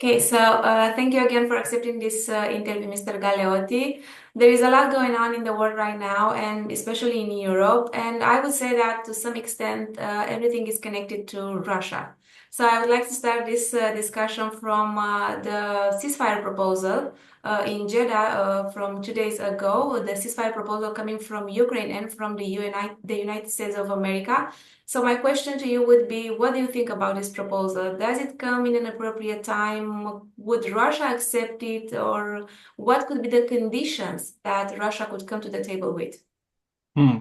Okay, so thank you again for accepting this interview, Mr. Galeotti. There is a lot going on in the world right now, and especially in Europe. And I would say that to some extent, everything is connected to Russia. So I would like to start this discussion from the ceasefire proposal in Jeddah from 2 days ago, the ceasefire proposal coming from Ukraine and from the United States of America. So my question to you would be, what do you think about this proposal? Does it come in an appropriate time? Would Russia accept it? Or what could be the conditions that Russia could come to the table with? Hmm.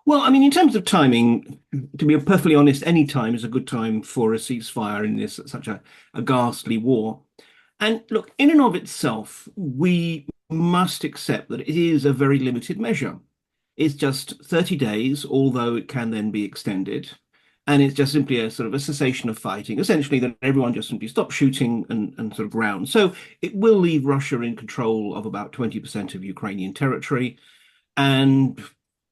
Well, I mean, in terms of timing, to be perfectly honest, any time is a good time for a ceasefire in this such a ghastly war. And look, in and of itself, we must accept that it is a very limited measure. It's just 30 days, although it can then be extended. And it's just simply a sort of a cessation of fighting, essentially that everyone just simply stops shooting and sort of ground. So it will leave Russia in control of about 20% of Ukrainian territory. And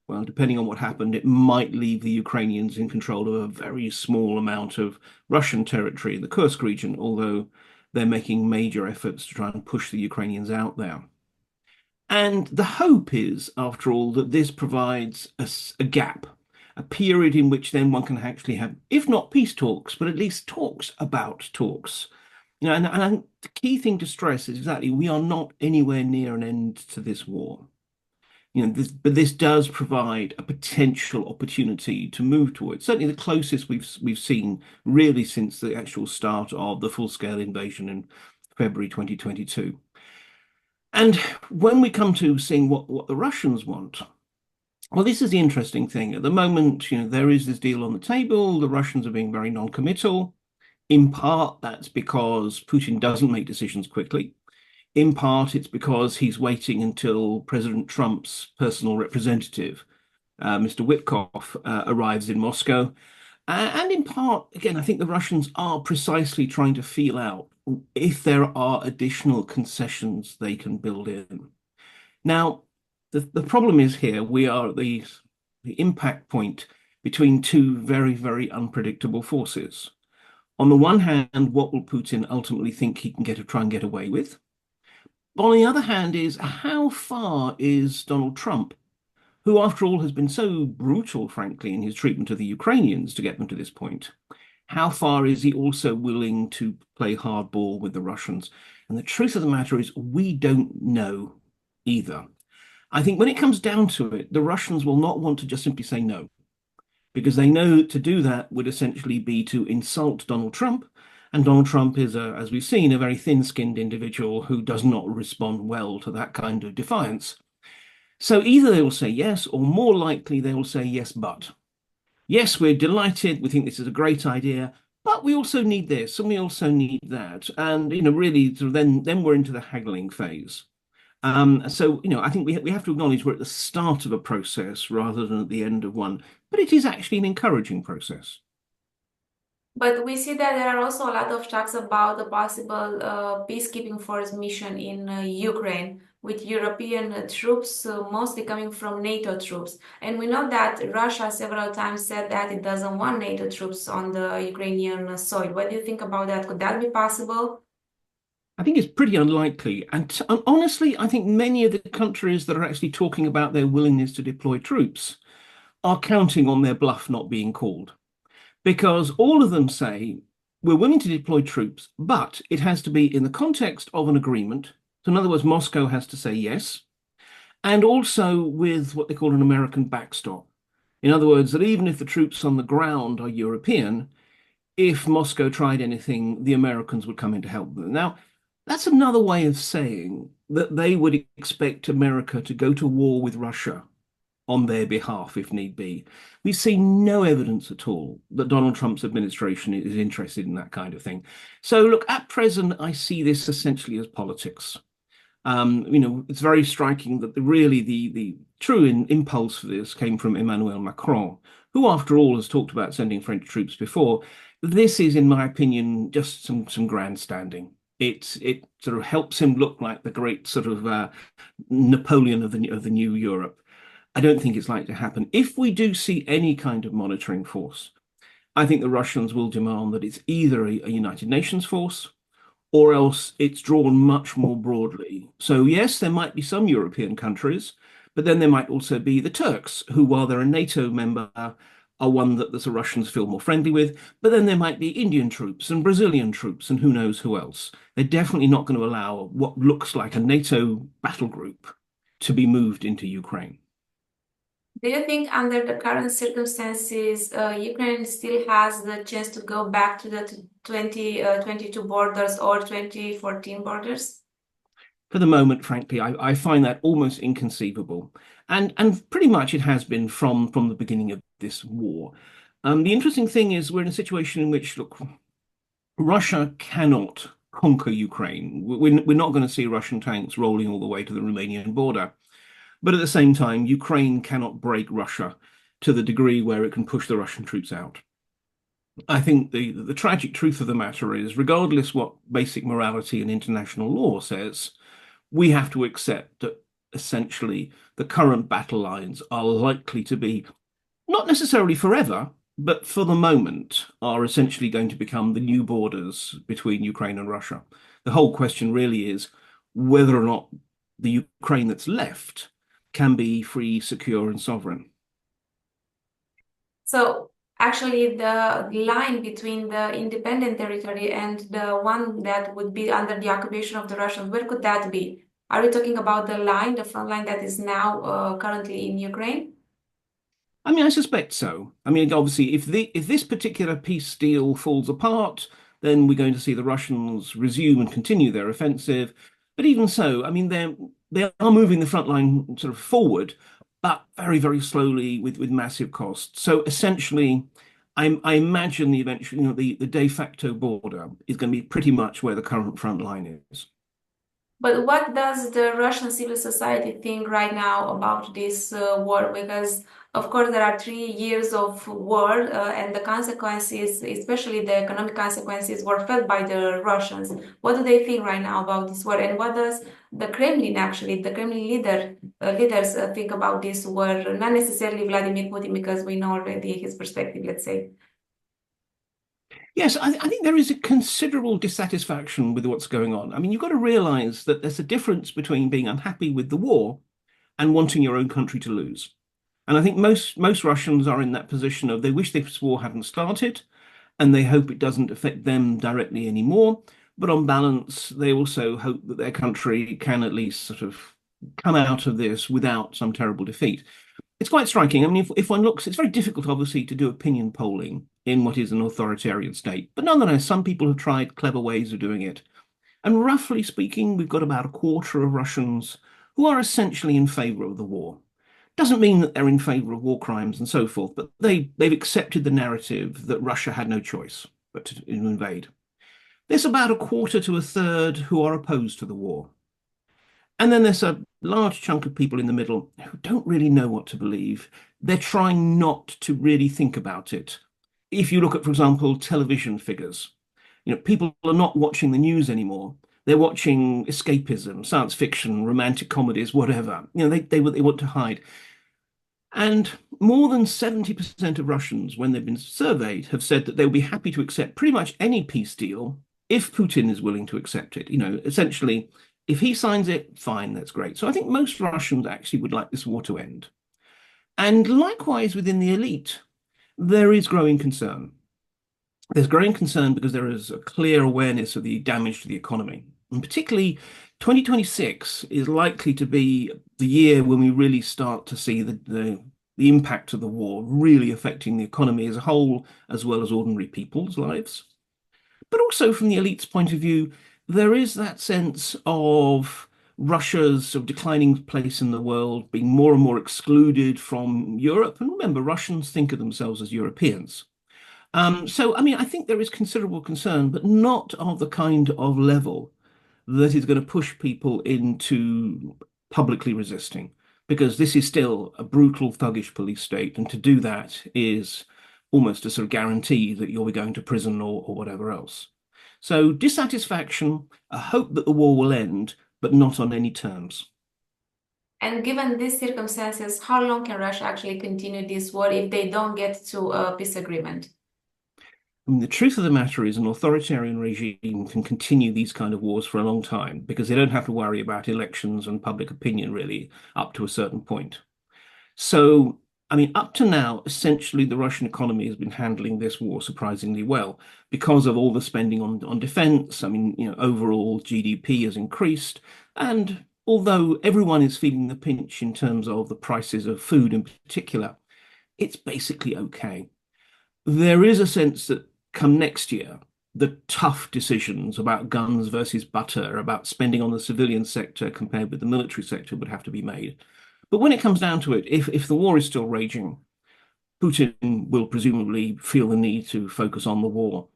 well, depending on what happened, it might leave the Ukrainians in control of a very small amount of Russian territory in the Kursk region, although they're making major efforts to try and push the Ukrainians out there. And the hope is, after all, that this provides a gap, a period in which then one can actually have, if not peace talks, but at least talks about talks. And the key thing to stress is exactly we are not anywhere near an end to this war. But this does provide a potential opportunity to move towards certainly the closest we've seen really since the actual start of the full-scale invasion in February 2022. And when we come to seeing what the Russians want, well, this is the interesting thing. At the moment, there is this deal on the table. The Russians are being very non-committal. In part, that's because Putin doesn't make decisions quickly. In part, it's because he's waiting until President Trump's personal representative, Mr. Witkoff, arrives in Moscow. And in part, again, I think the Russians are precisely trying to feel out if there are additional concessions they can build in. Now, the problem is here we are at the impact point between two very, very unpredictable forces. On the one hand, what will Putin ultimately think he can try and get away with? But on the other hand, is how far is Donald Trump, who, after all, has been so brutal, frankly, in his treatment of the Ukrainians to get them to this point, how far is he also willing to play hardball with the Russians? And the truth of the matter is, we don't know either. I think when it comes down to it, the Russians will not want to just simply say no, because they know to do that would essentially be to insult Donald Trump. And Donald Trump is, as we've seen, a very thin-skinned individual who does not respond well to that kind of defiance. So either they will say yes, or more likely they will say yes, but. Yes, we're delighted. We think this is a great idea, but we also need this and we also need that. And, really, sort of then we're into the haggling phase. I think we have to acknowledge we're at the start of a process rather than at the end of one, but it is actually an encouraging process. But we see that there are also a lot of talks about the possible peacekeeping force mission in Ukraine with European troops, mostly coming from NATO troops. And we know that Russia several times said that it doesn't want NATO troops on the Ukrainian soil. What do you think about that? Could that be possible? I think it's pretty unlikely. And honestly, I think many of the countries that are actually talking about their willingness to deploy troops are counting on their bluff not being called. Because all of them say, we're willing to deploy troops, but it has to be in the context of an agreement. So in other words, Moscow has to say yes, and also with what they call an American backstop. In other words, that even if the troops on the ground are European, if Moscow tried anything, the Americans would come in to help them. Now, that's another way of saying that they would expect America to go to war with Russia on their behalf, if need be. We've seen no evidence at all that Donald Trump's administration is interested in that kind of thing. So, look, at present, I see this essentially as politics. It's very striking that the true impulse for this came from Emmanuel Macron, who, after all, has talked about sending French troops before. This is, in my opinion, just some grandstanding. It sort of helps him look like the great sort of Napoleon of the new Europe. I don't think it's likely to happen. If we do see any kind of monitoring force, I think the Russians will demand that it's either a United Nations force or else it's drawn much more broadly. So yes, there might be some European countries, but then there might also be the Turks, who, while they're a NATO member, are one that the Russians feel more friendly with. But then there might be Indian troops and Brazilian troops and who knows who else. They're definitely not going to allow what looks like a NATO battle group to be moved into Ukraine. Do you think under the current circumstances, Ukraine still has the chance to go back to the 2022 borders or 2014 borders? For the moment, frankly, I find that almost inconceivable. And pretty much it has been from the beginning of this war. The interesting thing is we're in a situation in which, look, Russia cannot conquer Ukraine. We're not going to see Russian tanks rolling all the way to the Romanian border. But at the same time, Ukraine cannot break Russia to the degree where it can push the Russian troops out. I think the tragic truth of the matter is, regardless what basic morality and international law says, we have to accept that essentially the current battle lines are likely to be, not necessarily forever, but for the moment, are essentially going to become the new borders between Ukraine and Russia. The whole question really is whether or not the Ukraine that's left can be free, secure, and sovereign. So actually, the line between the independent territory and the one that would be under the occupation of the Russians, where could that be? Are we talking about the line, the front line that is now currently in Ukraine? I mean, I suspect so. I mean, obviously, if this particular peace deal falls apart, then we're going to see the Russians resume and continue their offensive. But even so, I mean, they are moving the front line sort of forward, but very, very slowly with massive costs. So essentially, I imagine the de facto border is going to be pretty much where the current front line is. But what does the Russian civil society think right now about this war? Because, of course, there are 3 years of war, and the consequences, especially the economic consequences, were felt by the Russians. What do they think right now about this war? And what does the Kremlin, actually, the Kremlin leaders think about this war? Not necessarily Vladimir Putin, because we know already his perspective, let's say. Yes, I think there is a considerable dissatisfaction with what's going on. I mean, you've got to realize that there's a difference between being unhappy with the war and wanting your own country to lose. And I think most Russians are in that position of they wish this war hadn't started and they hope it doesn't affect them directly anymore. But on balance, they also hope that their country can at least sort of come out of this without some terrible defeat. It's quite striking. I mean, if one looks, it's very difficult, obviously, to do opinion polling in what is an authoritarian state. But nonetheless, some people have tried clever ways of doing it. And roughly speaking, we've got about a quarter of Russians who are essentially in favor of the war. Doesn't mean that they're in favor of war crimes and so forth, but they've accepted the narrative that Russia had no choice but to invade. There's about a quarter to a third who are opposed to the war. And then there's a large chunk of people in the middle who don't really know what to believe. They're trying not to really think about it. If you look at, for example, television figures, people are not watching the news anymore. They're watching escapism, science fiction, romantic comedies, whatever. They want to hide. And more than 70% of Russians, when they've been surveyed, have said that they'll be happy to accept pretty much any peace deal if Putin is willing to accept it. Essentially, if he signs it, fine, that's great. So I think most Russians actually would like this war to end. And likewise within the elite, there is growing concern. There's growing concern because there is a clear awareness of the damage to the economy. And particularly 2026 is likely to be the year when we really start to see the impact of the war really affecting the economy as a whole, as well as ordinary people's lives. But also from the elite's point of view, there is that sense of Russia's sort of declining place in the world, being more and more excluded from Europe. And remember, Russians think of themselves as Europeans. So, I mean, I think there is considerable concern, but not of the kind of level that is going to push people into publicly resisting, because this is still a brutal, thuggish police state. And to do that is almost a sort of guarantee that you'll be going to prison or whatever else. So dissatisfaction, a hope that the war will end, but not on any terms. And given these circumstances, how long can Russia actually continue this war if they don't get to a peace agreement? I mean, the truth of the matter is an authoritarian regime can continue these kind of wars for a long time because they don't have to worry about elections and public opinion really up to a certain point. So, I mean, up to now, essentially, the Russian economy has been handling this war surprisingly well because of all the spending on defense. I mean, overall GDP has increased. And although everyone is feeling the pinch in terms of the prices of food in particular, it's basically okay. There is a sense that come next year, the tough decisions about guns versus butter, about spending on the civilian sector compared with the military sector would have to be made. But when it comes down to it, if the war is still raging, Putin will presumably feel the need to focus on the war.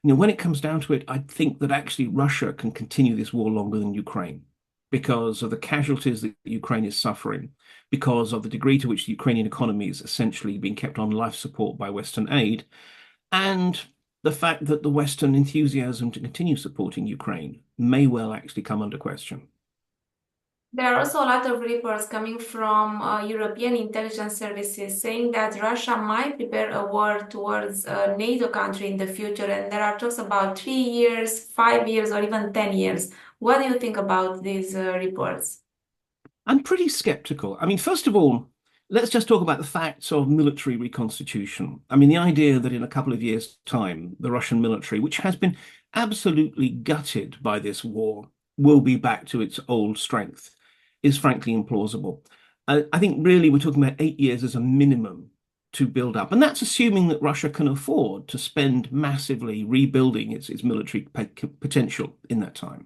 When it comes down to it, I think that actually Russia can continue this war longer than Ukraine because of the casualties that Ukraine is suffering, because of the degree to which the Ukrainian economy is essentially being kept on life support by Western aid, and the fact that the Western enthusiasm to continue supporting Ukraine may well actually come under question. There are also a lot of reports coming from European intelligence services saying that Russia might prepare a war towards a NATO country in the future, and there are talks about 3 years, 5 years, or even 10 years. What do you think about these reports? I'm pretty skeptical. I mean, first of all, let's just talk about the facts of military reconstitution. I mean, the idea that in a couple of years' time, the Russian military, which has been absolutely gutted by this war, will be back to its old strength is frankly implausible. I think really we're talking about 8 years as a minimum to build up. And that's assuming that Russia can afford to spend massively rebuilding its military potential in that time.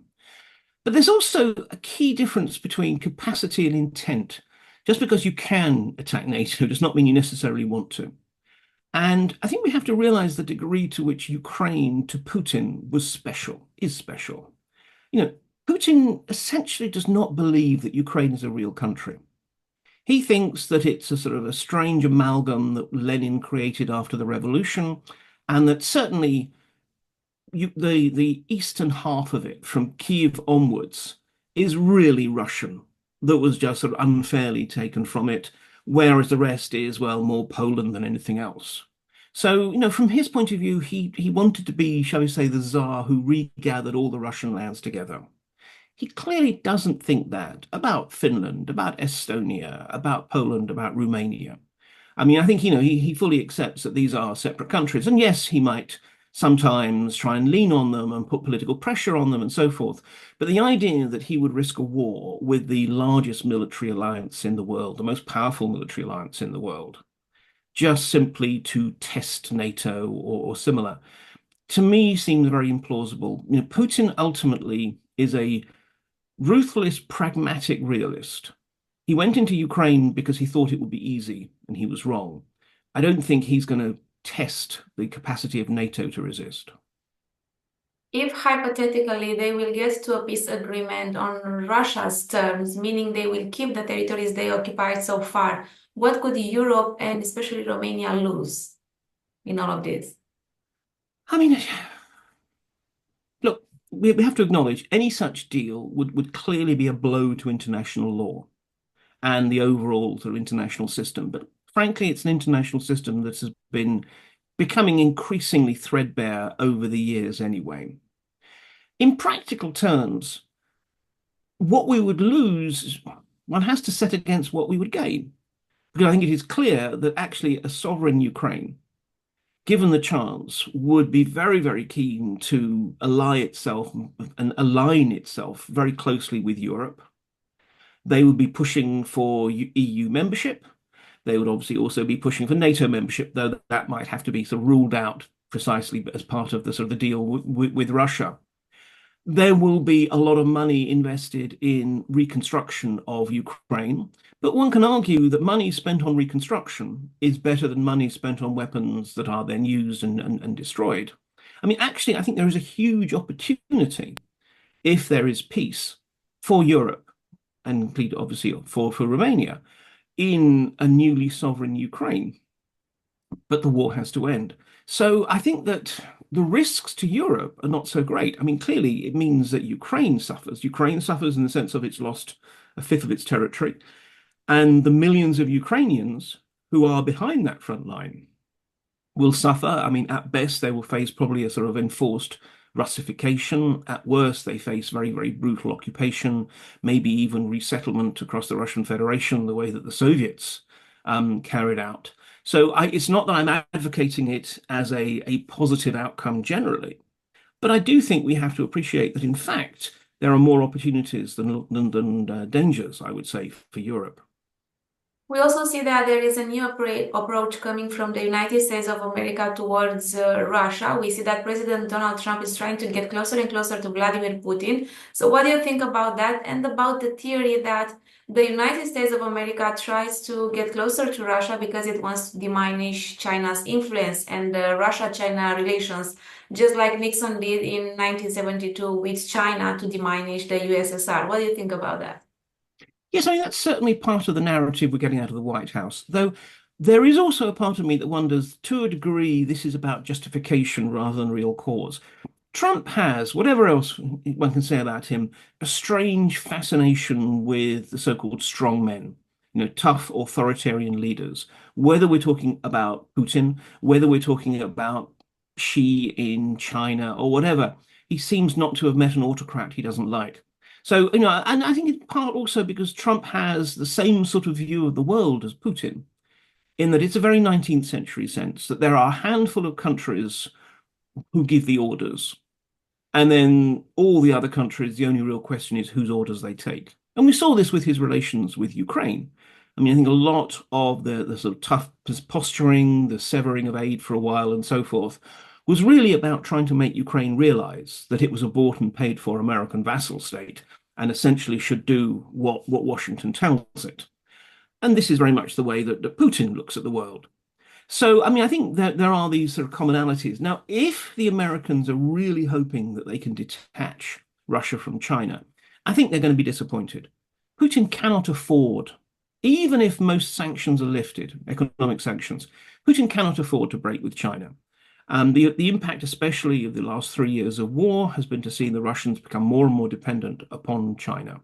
But there's also a key difference between capacity and intent. Just because you can attack NATO does not mean you necessarily want to. And I think we have to realize the degree to which Ukraine to Putin was special, is special. Putin essentially does not believe that Ukraine is a real country. He thinks that it's a sort of a strange amalgam that Lenin created after the revolution, and that certainly the eastern half of it, from Kiev onwards, is really Russian, that was just sort of unfairly taken from it, whereas the rest is, well, more Poland than anything else. So, from his point of view, he wanted to be, shall we say, the Tsar who regathered all the Russian lands together. He clearly doesn't think that about Finland, about Estonia, about Poland, about Romania. I mean, I think, he fully accepts that these are separate countries. And yes, he might sometimes try and lean on them and put political pressure on them and so forth. But the idea that he would risk a war with the largest military alliance in the world, the most powerful military alliance in the world, just simply to test NATO or similar, to me seems very implausible. Putin ultimately is a ruthless, pragmatic realist. He went into Ukraine because he thought it would be easy, and he was wrong. I don't think he's going to test the capacity of NATO to resist. If hypothetically they will get to a peace agreement on Russia's terms, meaning they will keep the territories they occupied so far, what could Europe and especially Romania lose in all of this? I mean, look, we have to acknowledge any such deal would clearly be a blow to international law and the overall sort of international system. But frankly, it's an international system that has been becoming increasingly threadbare over the years anyway. In practical terms, what we would lose, one has to set against what we would gain. Because I think it is clear that actually a sovereign Ukraine, given the chance, would be very, very keen to ally itself and align itself very closely with Europe. They would be pushing for EU membership. They would obviously also be pushing for NATO membership, though that might have to be sort of ruled out precisely as part of the sort of the deal with Russia. There will be a lot of money invested in reconstruction of Ukraine, but one can argue that money spent on reconstruction is better than money spent on weapons that are then used and destroyed. I mean, actually, I think there is a huge opportunity if there is peace for Europe and indeed, obviously, for Romania in a newly sovereign Ukraine. But the war has to end. So I think that the risks to Europe are not so great. I mean, clearly, it means that Ukraine suffers. Ukraine suffers in the sense of it's lost a fifth of its territory. And the millions of Ukrainians who are behind that front line will suffer. I mean, at best, they will face probably a sort of enforced Russification. At worst, they face very, very brutal occupation, maybe even resettlement across the Russian Federation, the way that the Soviets carried out. So it's not that I'm advocating it as a positive outcome generally, but I do think we have to appreciate that, in fact, there are more opportunities than dangers, I would say, for Europe. We also see that there is a new approach coming from the United States of America towards Russia. We see that President Donald Trump is trying to get closer and closer to Vladimir Putin. So what do you think about that and about the theory that the United States of America tries to get closer to Russia because it wants to diminish China's influence and Russia-China relations, just like Nixon did in 1972 with China to diminish the USSR? What do you think about that? Yes, I mean, that's certainly part of the narrative we're getting out of the White House, though there is also a part of me that wonders, to a degree, this is about justification rather than real cause. Trump has, whatever else one can say about him, a strange fascination with the so-called strong men, tough authoritarian leaders, whether we're talking about Putin, whether we're talking about Xi in China or whatever. He seems not to have met an autocrat he doesn't like. So, and I think in part also because Trump has the same sort of view of the world as Putin, in that it's a very 19th century sense that there are a handful of countries who give the orders. And then all the other countries, the only real question is whose orders they take. And we saw this with his relations with Ukraine. I mean, I think a lot of the sort of tough posturing, the severing of aid for a while and so forth, was really about trying to make Ukraine realize that it was a bought and paid for American vassal state and essentially should do what Washington tells it. And this is very much the way that Putin looks at the world. So, I mean, I think that there are these sort of commonalities. Now, if the Americans are really hoping that they can detach Russia from China, I think they're going to be disappointed. Putin cannot afford, even if most sanctions are lifted, economic sanctions, Putin cannot afford to break with China. The impact, especially of the last 3 years of war, has been to see the Russians become more and more dependent upon China.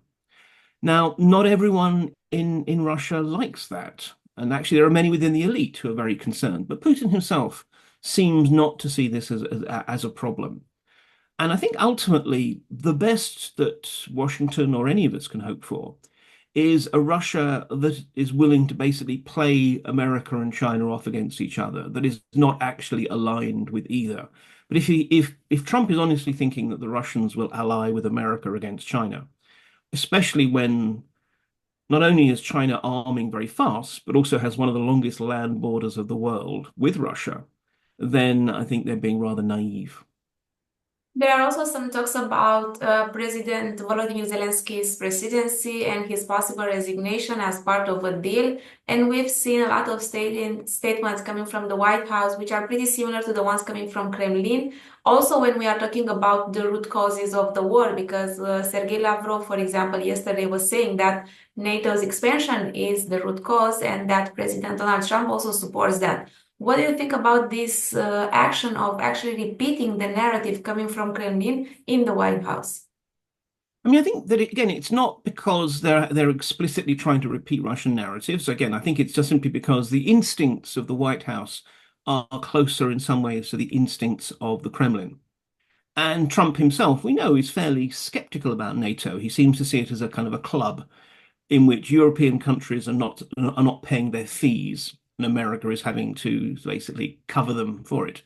Now, not everyone in Russia likes that. And actually, there are many within the elite who are very concerned. But Putin himself seems not to see this as a problem. And I think ultimately, the best that Washington or any of us can hope for is a Russia that is willing to basically play America and China off against each other, that is not actually aligned with either. But if Trump is honestly thinking that the Russians will ally with America against China, especially when not only is China arming very fast, but also has one of the longest land borders of the world with Russia, then I think they're being rather naive. There are also some talks about President Volodymyr Zelensky's presidency and his possible resignation as part of a deal. And we've seen a lot of statements coming from the White House, which are pretty similar to the ones coming from Kremlin. Also, when we are talking about the root causes of the war, because Sergei Lavrov, for example, yesterday was saying that NATO's expansion is the root cause and that President Donald Trump also supports that. What do you think about this action of actually repeating the narrative coming from Kremlin in the White House? I mean, I think that, again, it's not because they're explicitly trying to repeat Russian narratives. Again, I think it's just simply because the instincts of the White House are closer in some ways to the instincts of the Kremlin. And Trump himself, we know, is fairly skeptical about NATO. He seems to see it as a kind of a club in which European countries are not paying their fees, and America is having to basically cover them for it.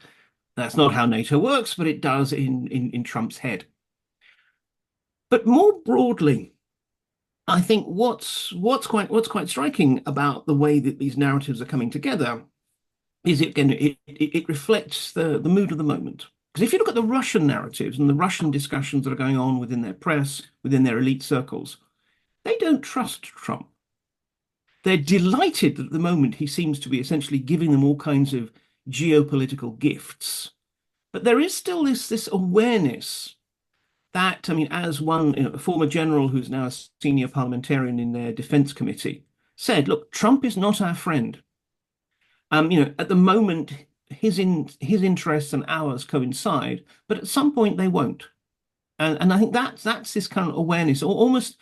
That's not how NATO works, but it does in Trump's head. But more broadly, I think what's quite striking about the way that these narratives are coming together is it reflects the mood of the moment. Because if you look at the Russian narratives and the Russian discussions that are going on within their press, within their elite circles, they don't trust Trump. They're delighted that at the moment he seems to be essentially giving them all kinds of geopolitical gifts. But there is still this awareness that, I mean, as a former general who's now a senior parliamentarian in their defense committee said, look, Trump is not our friend. At the moment, his interests and ours coincide, but at some point they won't. And I think that's this kind of awareness, or almost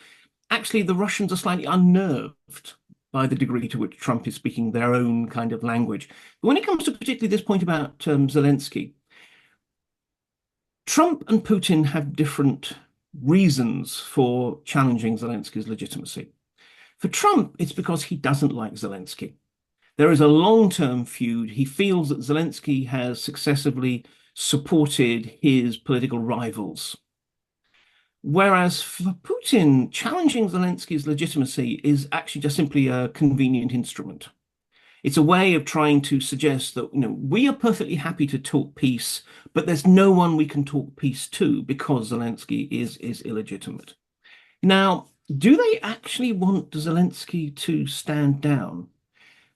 actually the Russians are slightly unnerved by the degree to which Trump is speaking their own kind of language. But when it comes to particularly this point about Zelensky, Trump and Putin have different reasons for challenging Zelensky's legitimacy. For Trump, it's because he doesn't like Zelensky. There is a long-term feud. He feels that Zelensky has successively supported his political rivals. Whereas for Putin, challenging Zelensky's legitimacy is actually just simply a convenient instrument. It's a way of trying to suggest that, we are perfectly happy to talk peace, but there's no one we can talk peace to because Zelensky is illegitimate. Now, do they actually want Zelensky to stand down?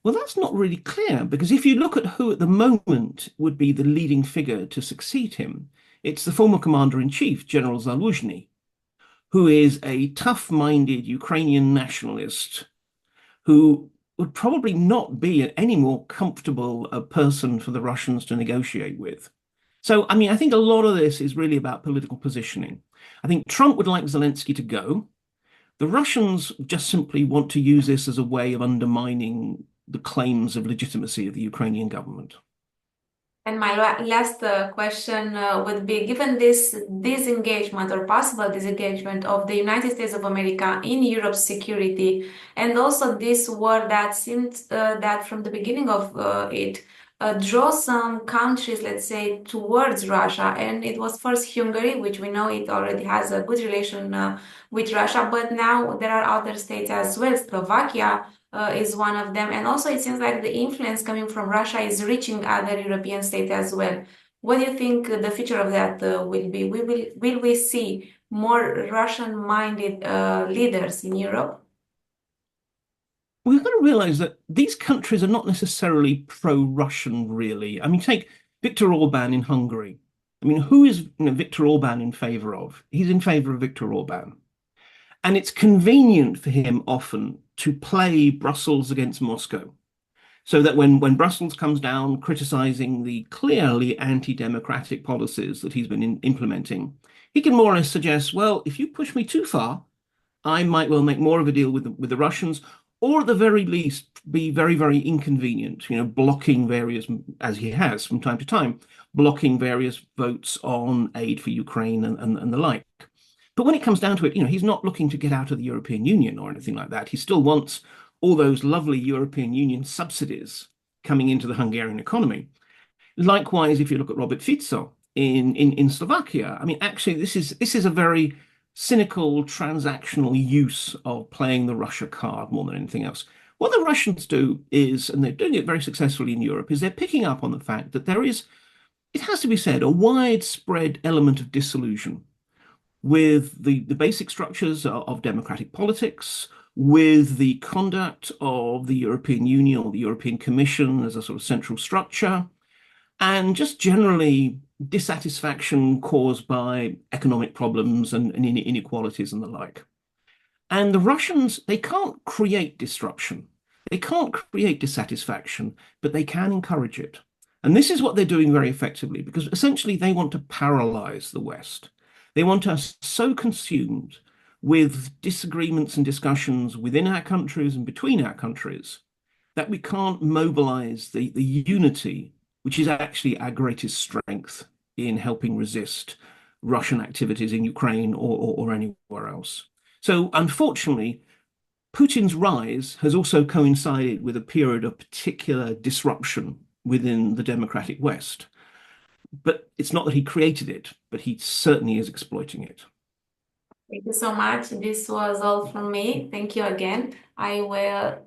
Well, that's not really clear, because if you look at who at the moment would be the leading figure to succeed him, it's the former commander-in-chief, General Zaluzhny, who is a tough-minded Ukrainian nationalist who would probably not be any more comfortable a person for the Russians to negotiate with. So, I think a lot of this is really about political positioning. I think Trump would like Zelensky to go. The Russians just simply want to use this as a way of undermining the claims of legitimacy of the Ukrainian government. And my last question would be, given this disengagement or possible disengagement of the United States of America in Europe's security, and also this war that seemed that from the beginning of it draw some countries, let's say, towards Russia, and it was first Hungary, which we know it already has a good relation with Russia, but now there are other states as well. Slovakia is one of them, and also it seems like the influence coming from Russia is reaching other European states as well. What do you think the future of that will be? Will we see more Russian-minded leaders in Europe? We've got to realize that these countries are not necessarily pro-Russian, really. Take Viktor Orban in Hungary. Who is Viktor Orban in favor of? He's in favor of Viktor Orban. And it's convenient for him often to play Brussels against Moscow, so that when Brussels comes down criticizing the clearly anti-democratic policies that he's been implementing, he can more or less suggest, well, if you push me too far, I might well make more of a deal with the Russians, or at the very least be very, very inconvenient, blocking various, as he has from time to time, blocking various votes on aid for Ukraine and the like. But when it comes down to it, he's not looking to get out of the European Union or anything like that. He still wants all those lovely European Union subsidies coming into the Hungarian economy. Likewise, if you look at Robert Fico in Slovakia, actually, this is a very cynical transactional use of playing the Russia card more than anything else. What the Russians do is, and they're doing it very successfully in Europe, is they're picking up on the fact that there is, it has to be said, a widespread element of disillusion with the basic structures of democratic politics, with the conduct of the European Union or the European Commission as a sort of central structure, and just generally dissatisfaction caused by economic problems and inequalities and the like. And the Russians, they can't create disruption. They can't create dissatisfaction, but they can encourage it. And this is what they're doing very effectively, because essentially they want to paralyze the West. They want us so consumed with disagreements and discussions within our countries and between our countries that we can't mobilize the unity, which is actually our greatest strength in helping resist Russian activities in Ukraine or anywhere else. So unfortunately, Putin's rise has also coincided with a period of particular disruption within the democratic West. But it's not that he created it, but he certainly is exploiting it. Thank you so much. This was all from me. Thank you again. I will